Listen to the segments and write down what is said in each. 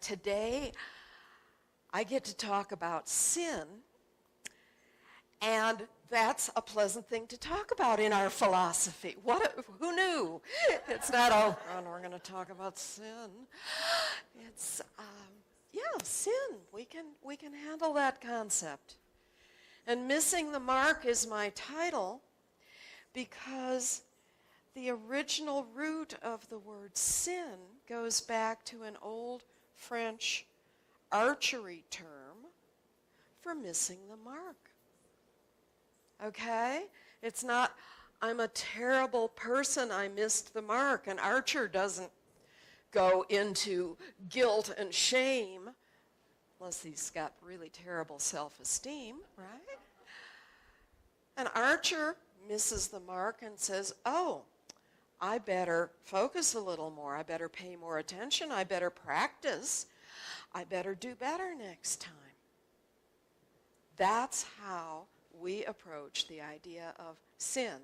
Today, I get to talk about sin, and that's a pleasant thing to talk about in our philosophy. Who knew? It's not, we're going to talk about sin. It's, sin. We can handle that concept. And Missing the Mark is my title because the original root of the word sin goes back to an old French archery term for missing the mark. Okay? It's not, I'm a terrible person, I missed the mark. An archer doesn't go into guilt and shame unless he's got really terrible self-esteem, right? An archer misses the mark and says, oh, I better focus a little more. I better pay more attention. I better practice. I better do better next time. That's how we approach the idea of sin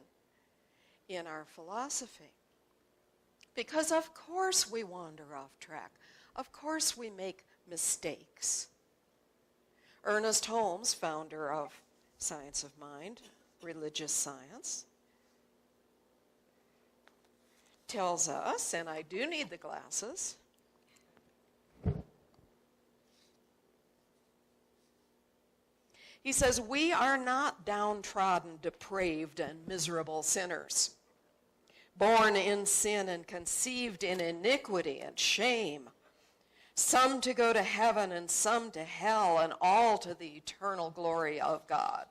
in our philosophy. Because of course we wander off track. Of course we make mistakes. Ernest Holmes, founder of Science of Mind, religious science, tells us, and I do need the glasses, he says, we are not downtrodden, depraved, and miserable sinners, born in sin and conceived in iniquity and shame, some to go to heaven and some to hell, and all to the eternal glory of God.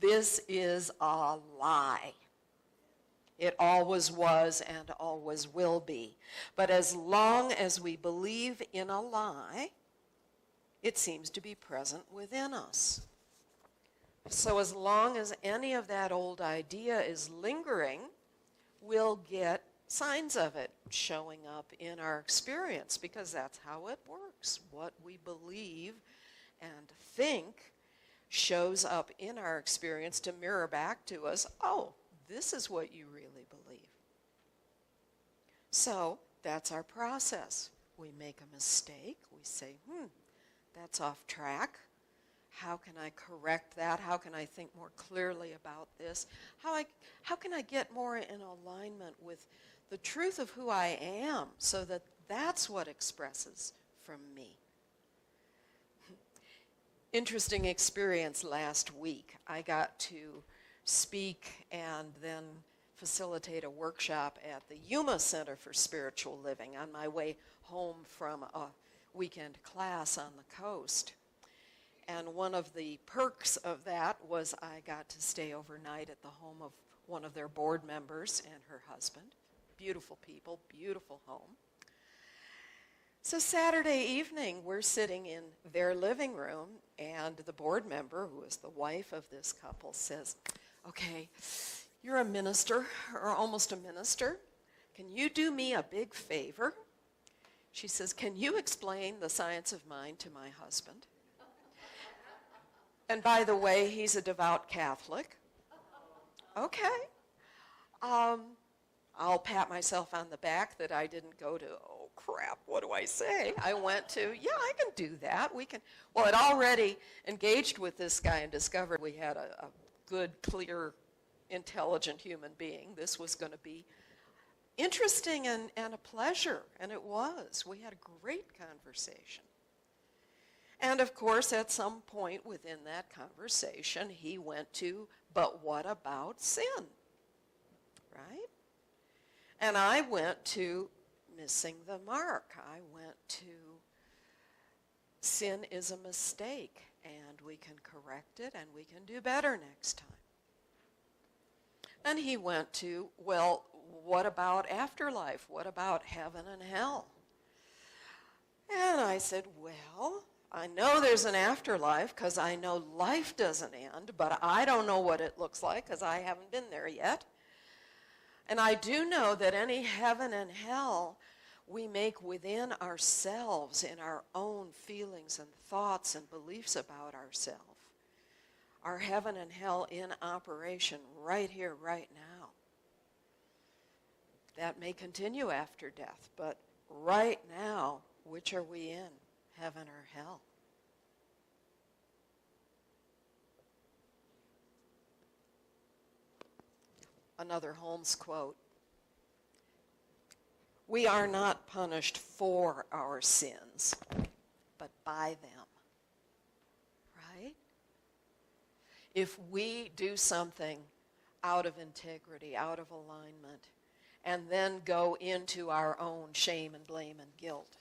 This is a lie. It always was and always will be. But as long as we believe in a lie, it seems to be present within us. So as long as any of that old idea is lingering, we'll get signs of it showing up in our experience, because that's how it works. What we believe and think shows up in our experience to mirror back to us, oh, this is what you really believe. So that's our process. We make a mistake. We say, that's off track. How can I correct that? How can I think more clearly about this? How can I get more in alignment with the truth of who I am so that that's what expresses from me? Interesting experience last week. I got to speak and then facilitate a workshop at the Yuma Center for Spiritual Living on my way home from a weekend class on the coast. And one of the perks of that was I got to stay overnight at the home of one of their board members and her husband. Beautiful people, beautiful home. So Saturday evening, we're sitting in their living room, and the board member, who is the wife of this couple, says, okay, you're a minister, or almost a minister. Can you do me a big favor? She says, can you explain the science of mind to my husband? And by the way, he's a devout Catholic. Okay. I'll pat myself on the back that I didn't go to, oh crap, what do I say? I went to, yeah, I can do that. I'd already engaged with this guy and discovered we had a good, clear, intelligent human being. This was going to be interesting and a pleasure, and it was. We had a great conversation. And of course, at some point within that conversation, he went to, but what about sin? Right? And I went to missing the mark. I went to sin is a mistake, and we can correct it, and we can do better next time. And he went to, well, what about afterlife? What about heaven and hell? And I said, well, I know there's an afterlife because I know life doesn't end, but I don't know what it looks like because I haven't been there yet. And I do know that any heaven and hell we make within ourselves in our own feelings and thoughts and beliefs about ourselves. Our heaven and hell in operation right here, right now. That may continue after death, but right now which are we in, heaven or hell? Another Holmes quote. We are not punished for our sins, but by them. Right? If we do something out of integrity, out of alignment, and then go into our own shame and blame and guilt,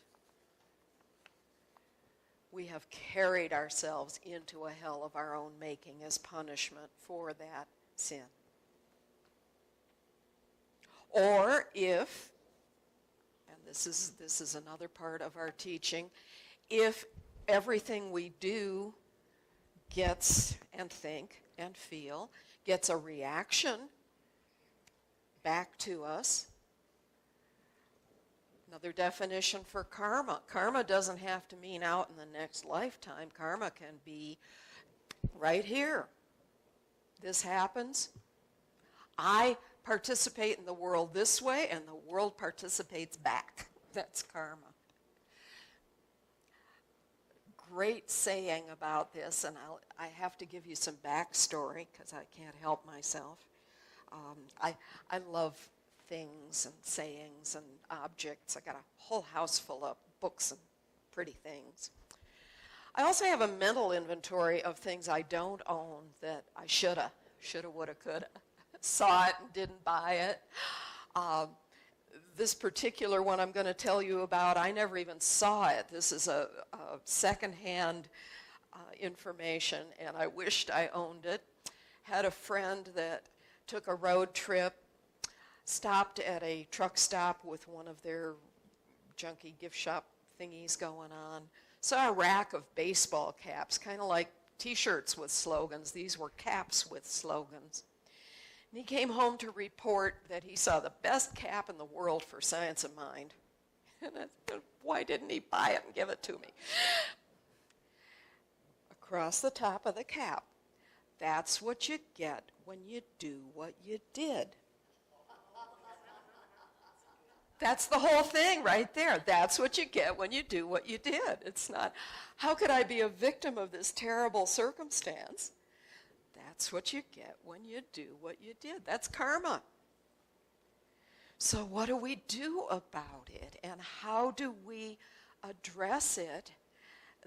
we have carried ourselves into a hell of our own making as punishment for that sin. Or if, and this is another part of our teaching, if everything we do gets and think and feel gets a reaction back to us. Another definition for karma. Karma doesn't have to mean out in the next lifetime. Karma can be right here. This happens. I participate in the world this way, and the world participates back. That's karma. Great saying about this, and I have to give you some backstory because I can't help myself. I love things and sayings and objects. I got a whole house full of books and pretty things. I also have a mental inventory of things I don't own that I shoulda, woulda, coulda. Saw it and didn't buy it. This particular one I'm going to tell you about, I never even saw it. This is a secondhand information, and I wished I owned it. Had a friend that took a road trip, stopped at a truck stop with one of their junky gift shop thingies going on, saw a rack of baseball caps, kind of like T-shirts with slogans. These were caps with slogans. And he came home to report that he saw the best cap in the world for Science of Mind. And I said, why didn't he buy it and give it to me? Across the top of the cap, that's what you get when you do what you did. That's the whole thing right there. That's what you get when you do what you did. It's not, how could I be a victim of this terrible circumstance? That's what you get when you do what you did. That's karma. So what do we do about it? And how do we address it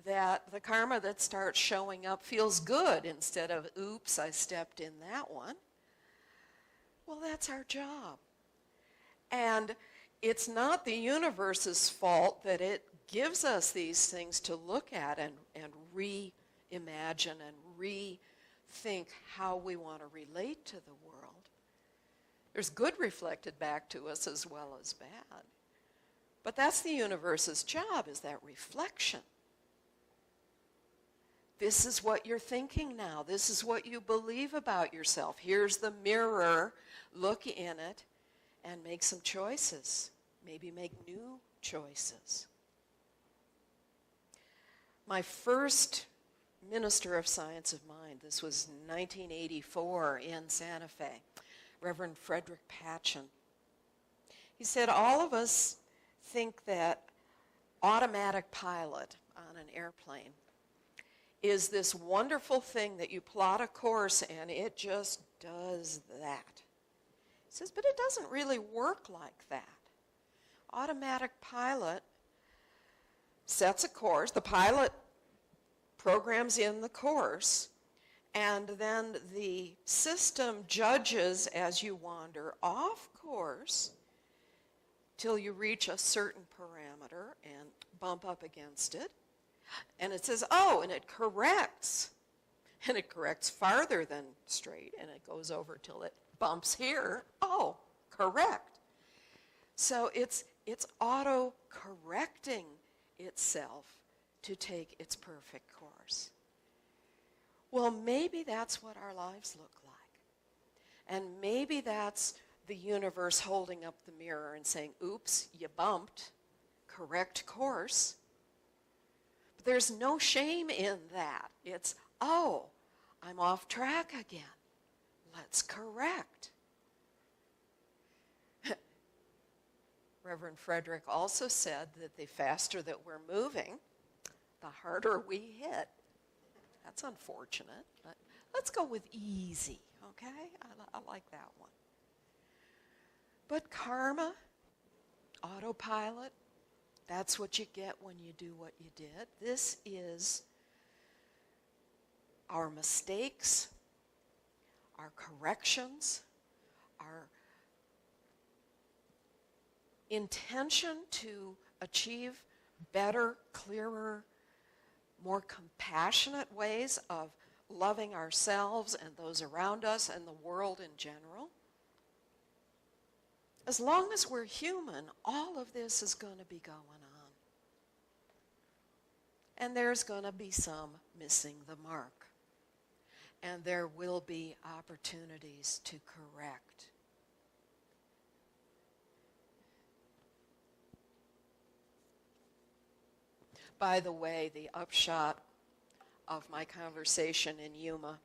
that the karma that starts showing up feels good instead of, oops, I stepped in that one? Well, that's our job. And it's not the universe's fault that it gives us these things to look at and reimagine and rethink how we want to relate to the world. There's good reflected back to us as well as bad. But that's the universe's job, is that reflection. This is what you're thinking now. This is what you believe about yourself. Here's the mirror. Look in it and make some choices. Maybe make new choices. My first minister of Science of Mind, this was 1984 in Santa Fe, Reverend Frederick Patchen. He said, all of us think that automatic pilot on an airplane is this wonderful thing that you plot a course and it just does that. He says, but it doesn't really work like that. Automatic pilot sets a course, the pilot programs in the course, and then the system judges as you wander off course till you reach a certain parameter and bump up against it. And it says, oh, and it corrects. And it corrects farther than straight, and it goes over till it bumps here. Oh, correct. So it's auto-correcting itself to take its perfect course. Well, maybe that's what our lives look like. And maybe that's the universe holding up the mirror and saying, oops, you bumped, correct course. But there's no shame in that. It's, oh, I'm off track again. Let's correct. Reverend Frederick also said that the faster that we're moving, the harder we hit. That's unfortunate, but let's go with easy, okay? I like that one. But karma, autopilot, that's what you get when you do what you did. This is our mistakes, our corrections, our intention to achieve better, clearer, more compassionate ways of loving ourselves and those around us and the world in general. As long as we're human, all of this is going to be going on. And there's going to be some missing the mark. And there will be opportunities to correct. By the way, the upshot of my conversation in Yuma,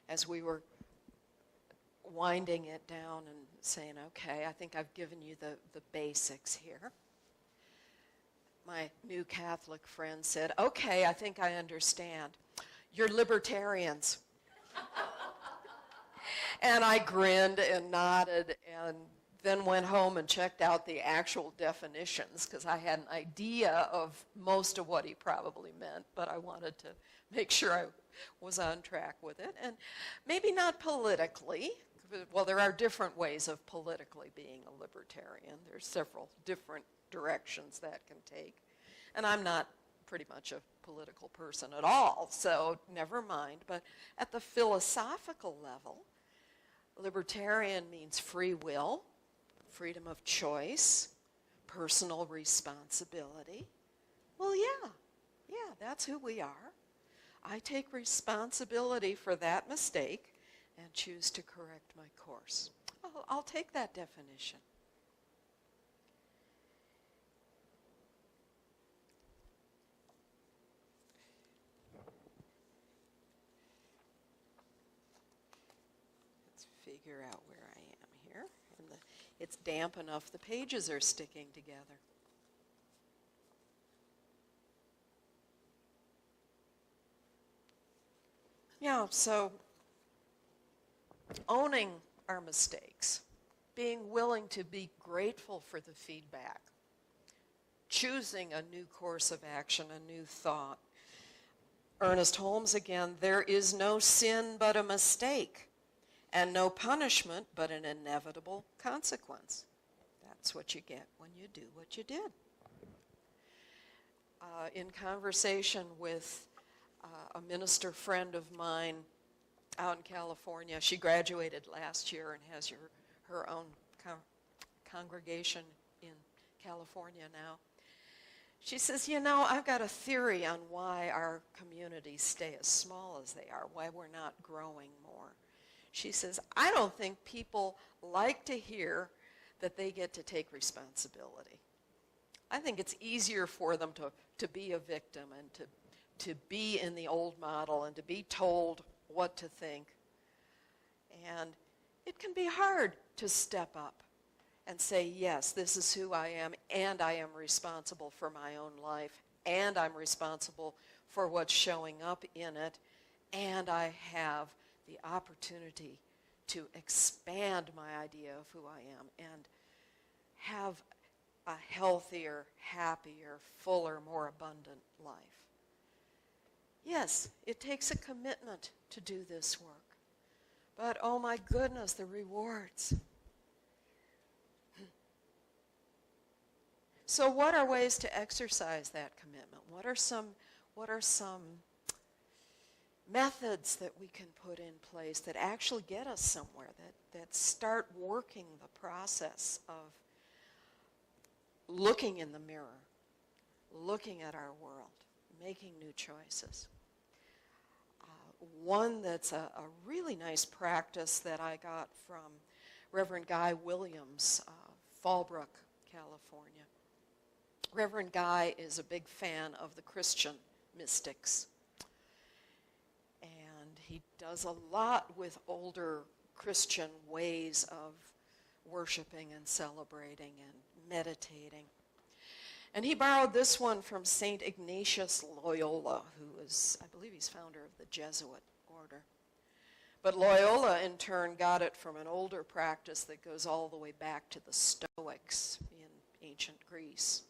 as we were winding it down and saying, okay, I think I've given you the basics here. My new Catholic friend said, okay, I think I understand. You're libertarians. And I grinned and nodded and then went home and checked out the actual definitions because I had an idea of most of what he probably meant, but I wanted to make sure I was on track with it. And maybe not politically. Well, there are different ways of politically being a libertarian. There's several different directions that can take. And I'm not pretty much a political person at all, so never mind. But at the philosophical level, libertarian means free will, freedom of choice, personal responsibility. Well, yeah, that's who we are. I take responsibility for that mistake and choose to correct my course. I'll take that definition. Let's figure out where I am here. It's damp enough, the pages are sticking together. Yeah, so owning our mistakes, being willing to be grateful for the feedback, choosing a new course of action, a new thought. Ernest Holmes again, there is no sin but a mistake, and no punishment but an inevitable consequence. That's what you get when you do what you did. In conversation with a minister friend of mine out in California, she graduated last year and has her own congregation in California now. She says, I've got a theory on why our communities stay as small as they are, why we're not growing more. She says, I don't think people like to hear that they get to take responsibility. I think it's easier for them to be a victim and to be in the old model and to be told what to think. And it can be hard to step up and say, yes, this is who I am, and I am responsible for my own life, and I'm responsible for what's showing up in it, and I have the opportunity to expand my idea of who I am and have a healthier, happier, fuller, more abundant life. Yes, it takes a commitment to do this work. But oh my goodness, the rewards. So what are ways to exercise that commitment? What are some methods that we can put in place that actually get us somewhere, that start working the process of looking in the mirror, looking at our world, making new choices? One that's a really nice practice that I got from Reverend Guy Williams, Fallbrook, California. Reverend Guy is a big fan of the Christian mystics. And he does a lot with older Christian ways of worshiping and celebrating and meditating. And he borrowed this one from St. Ignatius Loyola, who is, I believe he's founder of the Jesuit order. But Loyola, in turn, got it from an older practice that goes all the way back to the Stoics in ancient Greece.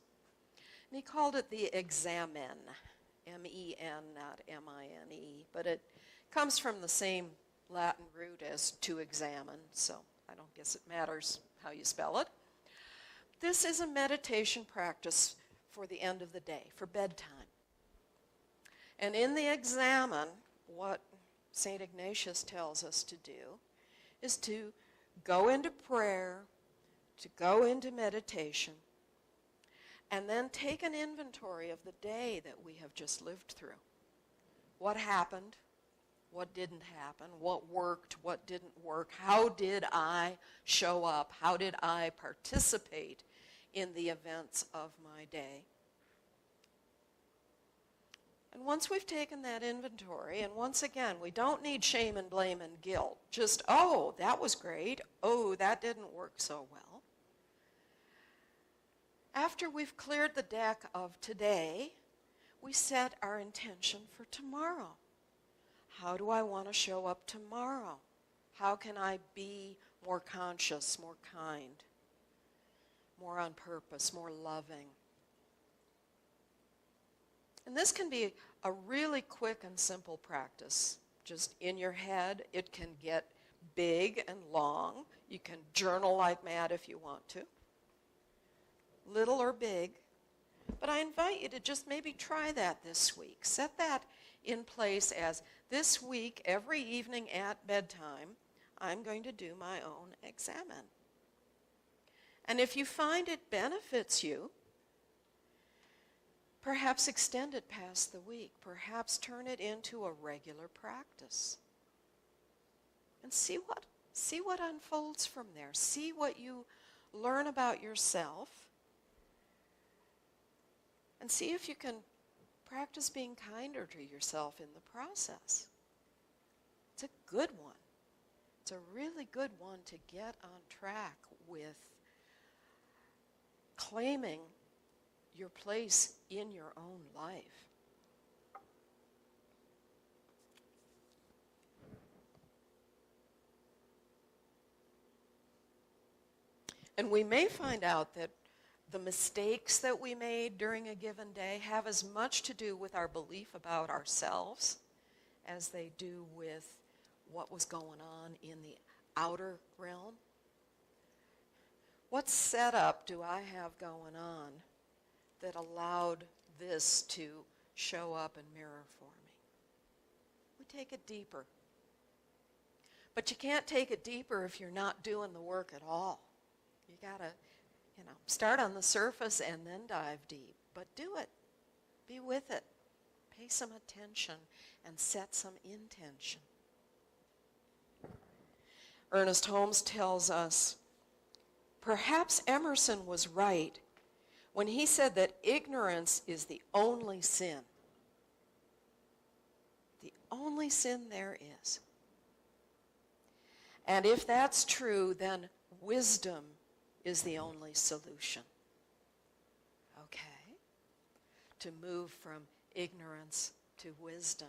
And he called it the examen, M-E-N, not M-I-N-E, but it comes from the same Latin root as to examine, so I don't guess it matters how you spell it. This is a meditation practice for the end of the day, for bedtime. And in the examen, what St. Ignatius tells us to do is to go into prayer, to go into meditation, and then take an inventory of the day that we have just lived through. What happened? What didn't happen? What worked? What didn't work? How did I show up? How did I participate in the events of my day? And once we've taken that inventory, and once again, we don't need shame and blame and guilt. Just, oh, that was great. Oh, that didn't work so well. After we've cleared the deck of today, we set our intention for tomorrow. How do I want to show up tomorrow? How can I be more conscious, more kind, more on purpose, more loving? And this can be a really quick and simple practice. Just in your head, it can get big and long. You can journal like mad if you want to, little or big. But I invite you to just maybe try that this week. Set that in place as this week, every evening at bedtime, I'm going to do my own examen. And if you find it benefits you, perhaps extend it past the week. Perhaps turn it into a regular practice. And see what unfolds from there. See what you learn about yourself. And see if you can practice being kinder to yourself in the process. It's a good one. It's a really good one to get on track with claiming your place in your own life. And we may find out that the mistakes that we made during a given day have as much to do with our belief about ourselves as they do with what was going on in the outer realm. What setup do I have going on that allowed this to show up and mirror for me? We take it deeper. But you can't take it deeper if you're not doing the work at all. You gotta, start on the surface and then dive deep. But do it. Be with it. Pay some attention and set some intention. Ernest Holmes tells us, perhaps Emerson was right when he said that ignorance is the only sin. The only sin there is. And if that's true, then wisdom is the only solution. Okay? To move from ignorance to wisdom.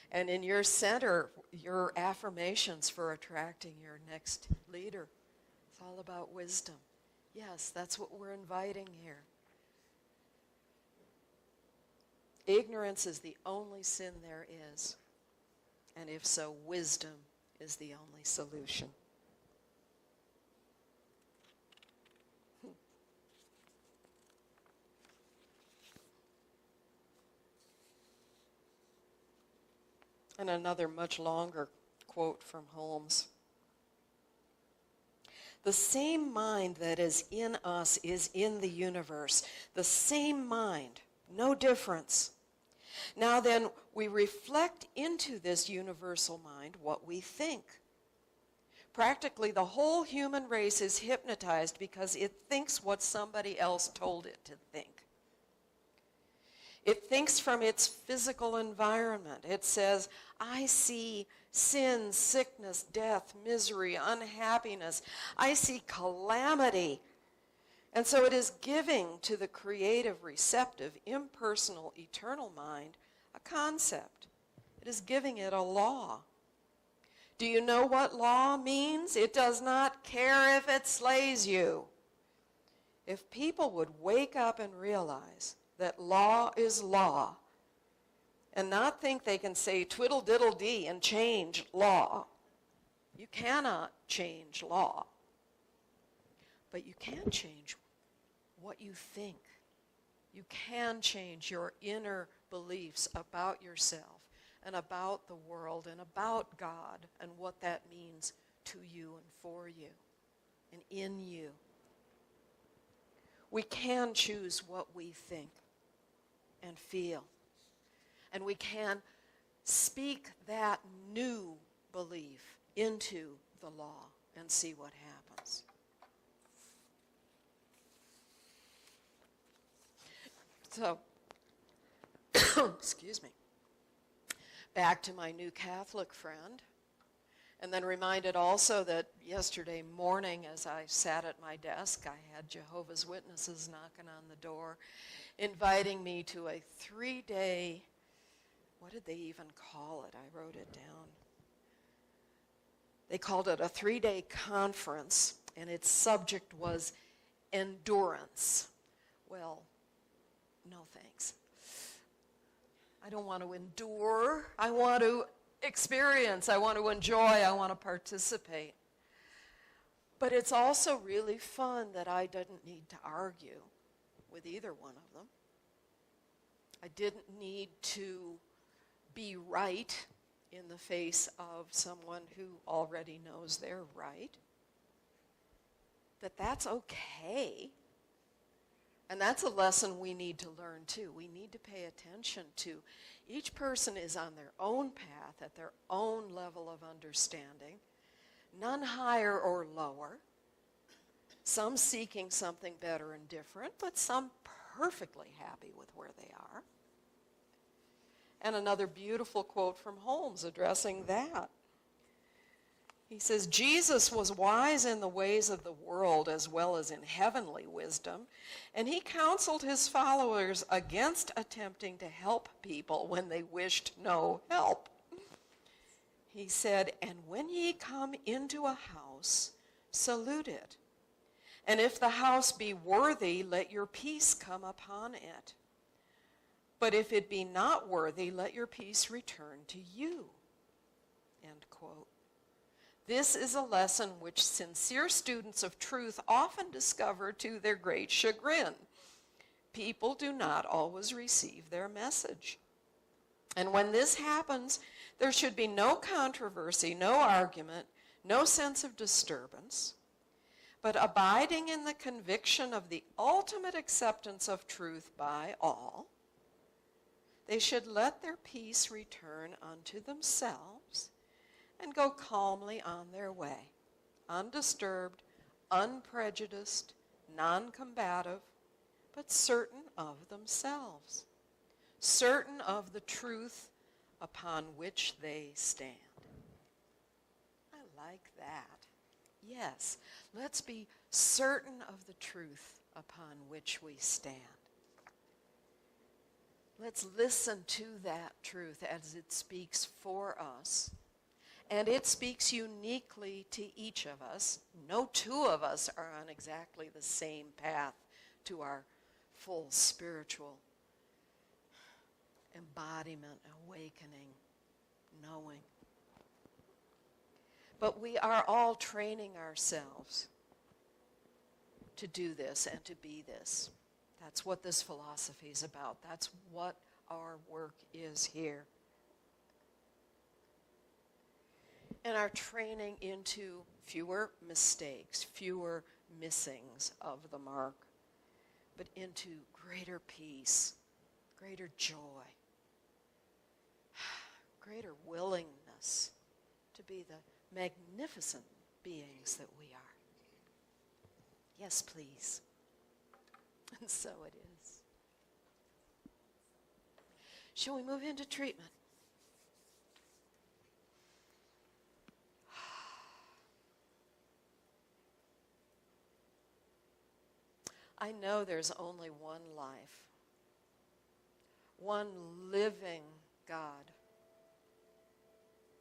And in your center, your affirmations for attracting your next leader, it's all about wisdom. Yes, that's what we're inviting here. Ignorance is the only sin there is. And if so, wisdom is the only solution. And another much longer quote from Holmes. The same mind that is in us is in the universe. The same mind, no difference. Now then, we reflect into this universal mind what we think. Practically, the whole human race is hypnotized because it thinks what somebody else told it to think. It thinks from its physical environment. It says, I see sin, sickness, death, misery, unhappiness. I see calamity. And so it is giving to the creative, receptive, impersonal, eternal mind a concept. It is giving it a law. Do you know what law means? It does not care if it slays you. If people would wake up and realize that law is law, and not think they can say twiddle-diddle-dee and change law. You cannot change law, but you can change what you think. You can change your inner beliefs about yourself and about the world and about God and what that means to you and for you and in you. We can choose what we think and feel. And we can speak that new belief into the law and see what happens. So, excuse me, back to my new Catholic friend, and then reminded also that yesterday morning as I sat at my desk, I had Jehovah's Witnesses knocking on the door, inviting me to a 3-day, what did they even call it? I wrote it down. They called it a 3-day conference, and its subject was endurance. Well, no thanks. I don't want to endure. I want to experience. I want to enjoy. I want to participate. But it's also really fun that I didn't need to argue with either one of them. I didn't need to be right in the face of someone who already knows they're right. That's okay. And that's a lesson we need to learn too. We need to pay attention to each person is on their own path at their own level of understanding, none higher or lower, some seeking something better and different, but some perfectly happy with where they are. And another beautiful quote from Holmes addressing that. He says, Jesus was wise in the ways of the world as well as in heavenly wisdom, and he counseled his followers against attempting to help people when they wished no help. He said, and when ye come into a house, salute it. And if the house be worthy, let your peace come upon it. But if it be not worthy, let your peace return to you. End quote. This is a lesson which sincere students of truth often discover to their great chagrin. People do not always receive their message. And when this happens, there should be no controversy, no argument, no sense of disturbance, but abiding in the conviction of the ultimate acceptance of truth by all, they should let their peace return unto themselves and go calmly on their way, undisturbed, unprejudiced, non-combative, but certain of themselves, certain of the truth upon which they stand. I like that. Yes, let's be certain of the truth upon which we stand. Let's listen to that truth as it speaks for us. And it speaks uniquely to each of us. No two of us are on exactly the same path to our full spiritual embodiment, awakening, knowing. But we are all training ourselves to do this and to be this. That's what this philosophy is about. That's what our work is here. And our training into fewer mistakes, fewer missings of the mark, but into greater peace, greater joy, greater willingness to be the magnificent beings that we are. Yes, please. And so it is. Shall we move into treatment? I know there's only one life, one living God,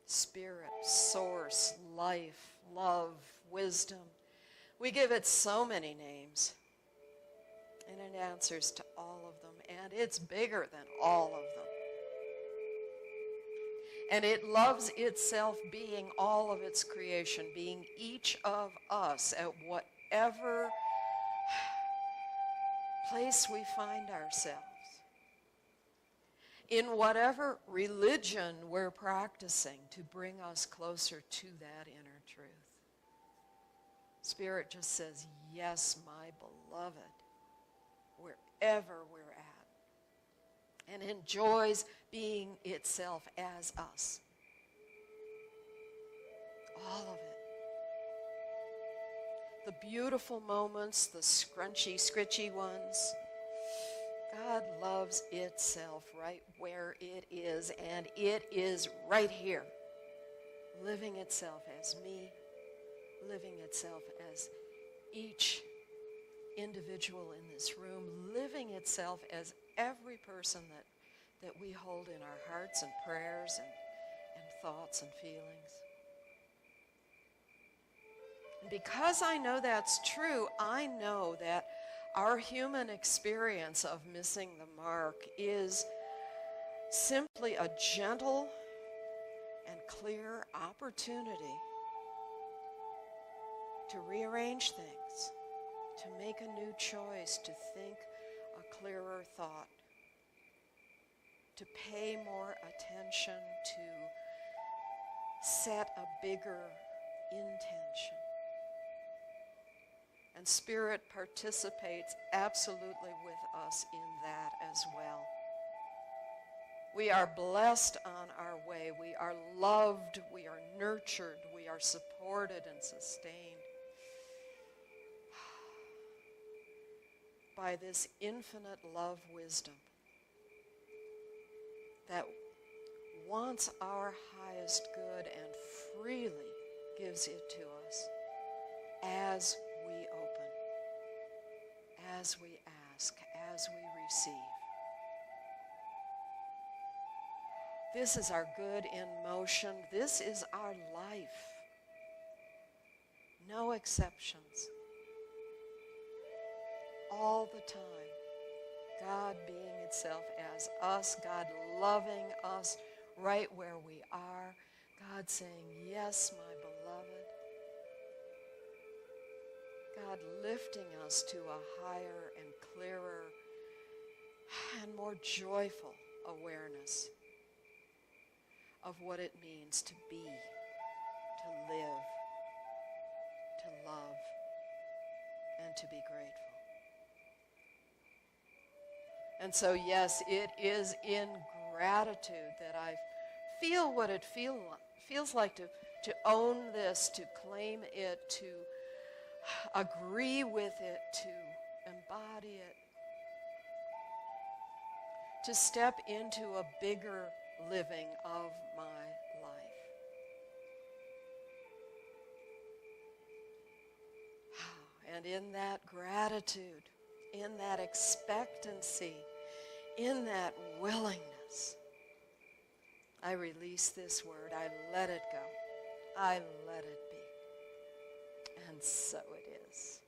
Spirit, source, life, love, wisdom. We give it so many names, and it answers to all of them, and it's bigger than all of them. And it loves itself being all of its creation, being each of us at whatever place we find ourselves. In whatever religion we're practicing to bring us closer to that inner truth. Spirit just says, yes, my beloved, wherever we're at, and enjoys being itself as us. All of it. The beautiful moments, the scrunchy, scritchy ones. God loves itself right where it is, and it is right here, living itself as me, living itself as each individual in this room, living itself as every person that we hold in our hearts and prayers and thoughts and feelings. And because I know that's true, I know that our human experience of missing the mark is simply a gentle and clear opportunity to rearrange things, to make a new choice, to think a clearer thought, to pay more attention, to set a bigger intention. And Spirit participates absolutely with us in that as well. We are blessed on our way. We are loved. We are nurtured. We are supported and sustained by this infinite love wisdom that wants our highest good and freely gives it to us as we open, as we ask, as we receive. This is our good in motion. This is our life. No exceptions. All the time. God being itself as us. God loving us right where we are. God saying, yes, my beloved. God lifting us to a higher and clearer and more joyful awareness of what it means to be, to live, to love, and to be grateful. And so, yes, it is in gratitude that I feel what it feels like to own this, to claim it, to agree with it, to embody it, to step into a bigger living of my life. And in that gratitude, in that expectancy, in that willingness, I release this word. I let it go. I let it be. And so it is.